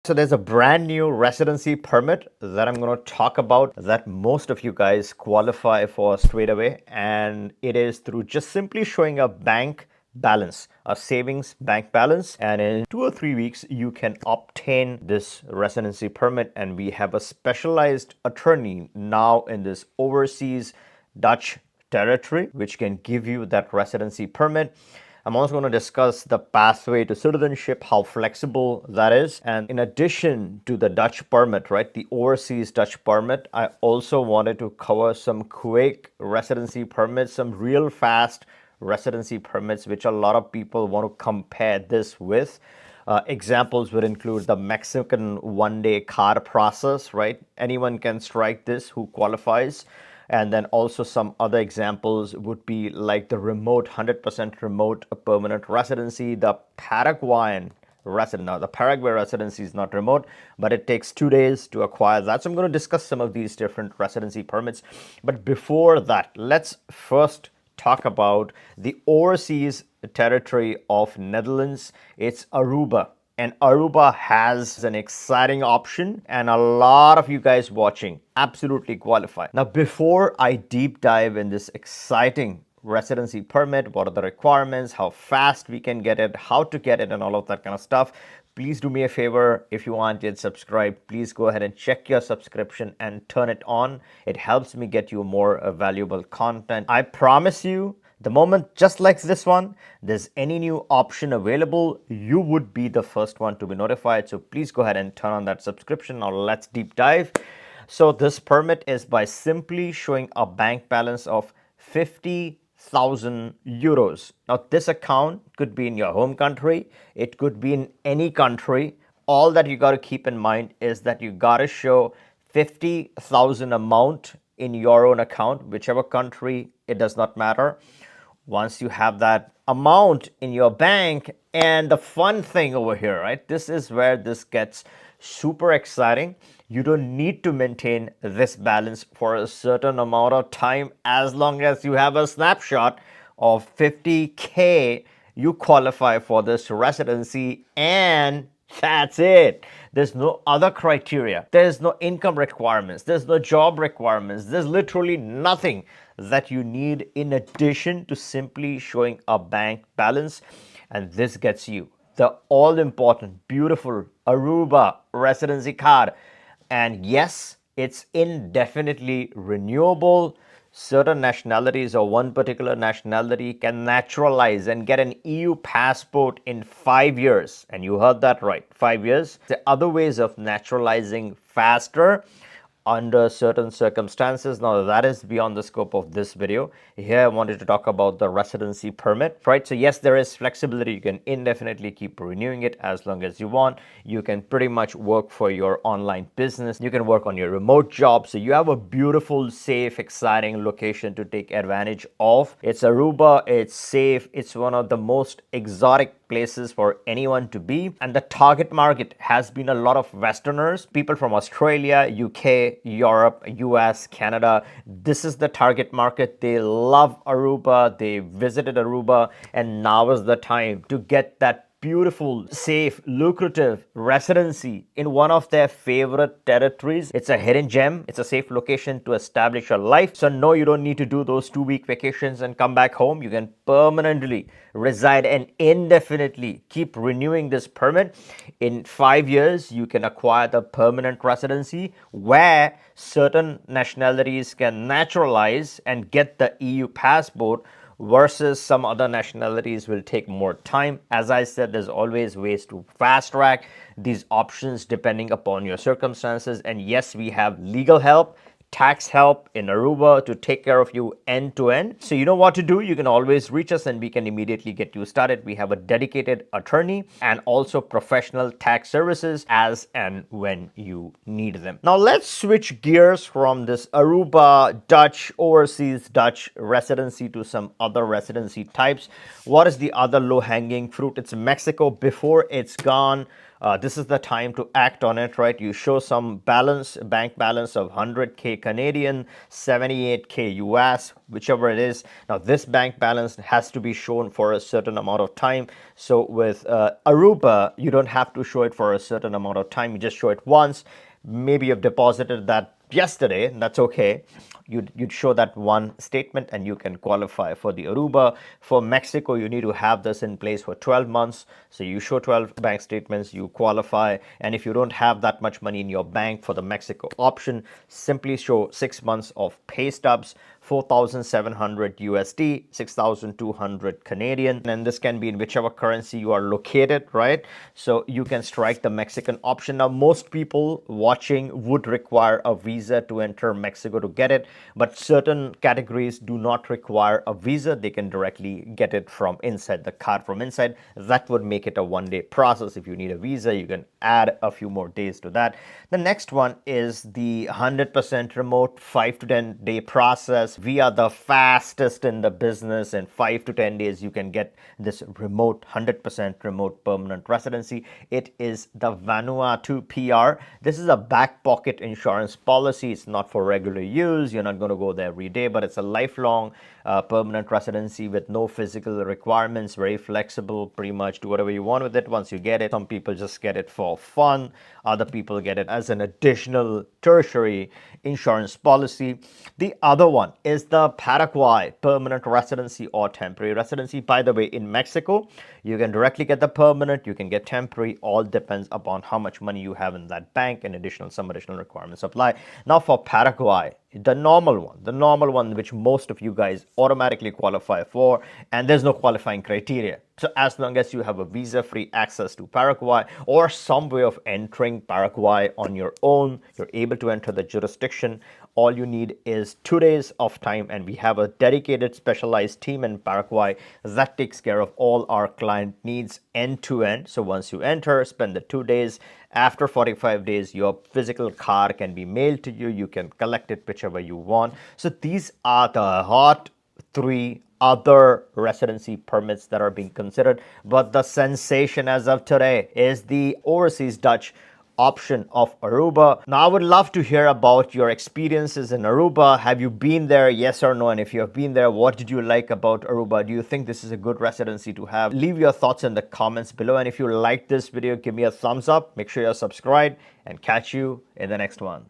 So there's a brand new residency permit that I'm going to talk about that most of you guys qualify for straight away. And it is through just simply showing a bank balance, a savings bank balance. And in 2 or 3 weeks, you can obtain this residency permit. And we have a specialized attorney now in this overseas Dutch territory, which can give you that residency permit. I'm also going to discuss the pathway to citizenship, how flexible that is. And in addition to the Dutch permit, right, the overseas Dutch permit, I also wanted to cover some quick residency permits, some real fast residency permits, which a lot of people want to compare this with. Examples would include the Mexican one-day card process, right? Anyone can strike this who qualifies. And then also some other examples would be like the remote, 100% remote permanent residency, the Paraguayan resident. Now, the Paraguay residency is not remote, but it takes 2 days to acquire that. So I'm going to discuss some of these different residency permits. But before that, let's first talk about the overseas territory of Netherlands. It's Aruba. And Aruba has an exciting option, and a lot of you guys watching absolutely qualify. Now, before I deep dive in this exciting residency permit, what are the requirements, how fast we can get it, how to get it, and all of that kind of stuff, please do me a favor. If you aren't yet subscribed, please go ahead and check your subscription and turn it on. It helps me get you more valuable content. I promise you, the moment, just like this one, there's any new option available, you would be the first one to be notified. So please go ahead and turn on that subscription. Now let's deep dive. So this permit is by simply showing a bank balance of 50,000 euros. Now this account could be in your home country. It could be in any country. All that you got to keep in mind is that you got to show 50,000 amount in your own account, whichever country, it does not matter. Once you have that amount in your bank, and the fun thing over here, right? This is where this gets super exciting. You don't need to maintain this balance for a certain amount of time. As long as you have a snapshot of 50K, you qualify for this residency, and that's it. There's no other criteria. There's no income requirements. There's no job requirements. There's literally nothing that you need in addition to simply showing a bank balance. And this gets you the all important, beautiful Aruba residency card. And yes, it's indefinitely renewable. Certain nationalities or one particular nationality can naturalize and get an EU passport in 5 years. And you heard that right, 5 years. The other ways of naturalizing faster under certain circumstances. Now that is beyond the scope of this video. Here I wanted to talk about the residency permit, right? So yes, there is flexibility. You can indefinitely keep renewing it as long as you want. You can pretty much work for your online business. You can work on your remote job. So you have a beautiful, safe, exciting location to take advantage of. It's Aruba. It's safe. It's one of the most exotic places for anyone to be. And the target market has been a lot of Westerners, people from Australia, UK, Europe, US, Canada. This is the target market. They love Aruba. They visited Aruba, and now is the time to get that beautiful, safe, lucrative residency in one of their favorite territories. It's a hidden gem. It's a safe location to establish your life. So no, you don't need to do those 2 week vacations and come back home. You can permanently reside and indefinitely keep renewing this permit. In 5 years, you can acquire the permanent residency where certain nationalities can naturalize and get the EU passport, versus some other nationalities will take more time. As I said, there's always ways to fast track these options depending upon your circumstances. And yes, we have legal help, tax help in Aruba to take care of you end to end. So you know what to do. You can always reach us and we can immediately get you started. We have a dedicated attorney and also professional tax services as and when you need them. Now let's switch gears from this Aruba Dutch, overseas Dutch residency to some other residency types. What is the other low-hanging fruit? It's Mexico before it's gone. this is the time to act on it, right? You show some balance, bank balance of 100K Canadian, 78K US, whichever it is. Now, this bank balance has to be shown for a certain amount of time. So with Aruba, you don't have to show it for a certain amount of time. You just show it once. Maybe you've deposited that yesterday, and that's okay. You'd show that one statement and you can qualify for the Aruba. For Mexico, you need to have this in place for 12 months. So you show 12 bank statements, you qualify. And if you don't have that much money in your bank for the Mexico option, simply show 6 months of pay stubs, 4,700 USD, 6,200 Canadian. And this can be in whichever currency you are located, right? So you can strike the Mexican option. Now, most people watching would require a visa to enter Mexico to get it, but certain categories do not require a visa. They can directly get it from inside the card from inside. That would make it a one-day process. If you need a visa, you can add a few more days to that. The next one is the 100% remote 5 to 10 day process. We are the fastest in the business. In 5 to 10 days, you can get this remote 100% remote permanent residency. It is the Vanuatu PR. This is a back pocket insurance policy. It's not for regular use. You're not going to go there every day, but it's a lifelong permanent residency with no physical requirements, very flexible, pretty much do whatever you want with it once you get it. Some people just get it for fun. Other people get it as an additional tertiary insurance policy. The other one is the Paraguay permanent residency or temporary residency. By the way, in Mexico, you can directly get the permanent, you can get temporary, all depends upon how much money you have in that bank and some additional requirements apply. Now for Paraguay, the normal one which most of you guys automatically qualify for, and there's no qualifying criteria. So as long as you have a visa-free access to Paraguay or some way of entering Paraguay on your own, you're able to enter the jurisdiction. All you need is 2 days of time, and we have a dedicated specialized team in Paraguay that takes care of all our client needs end to end. So once you enter, spend the 2 days. After 45 days, your physical card can be mailed to you. You can collect it whichever you want. So these are the hot 3 other residency permits that are being considered. But the sensation as of today is the overseas Dutch option of Aruba. Now, I would love to hear about your experiences in Aruba. Have you been there? Yes or no? And if you have been there, what did you like about Aruba? Do you think this is a good residency to have? Leave your thoughts in the comments below. And if you like this video, give me a thumbs up. Make sure you're subscribed and catch you in the next one.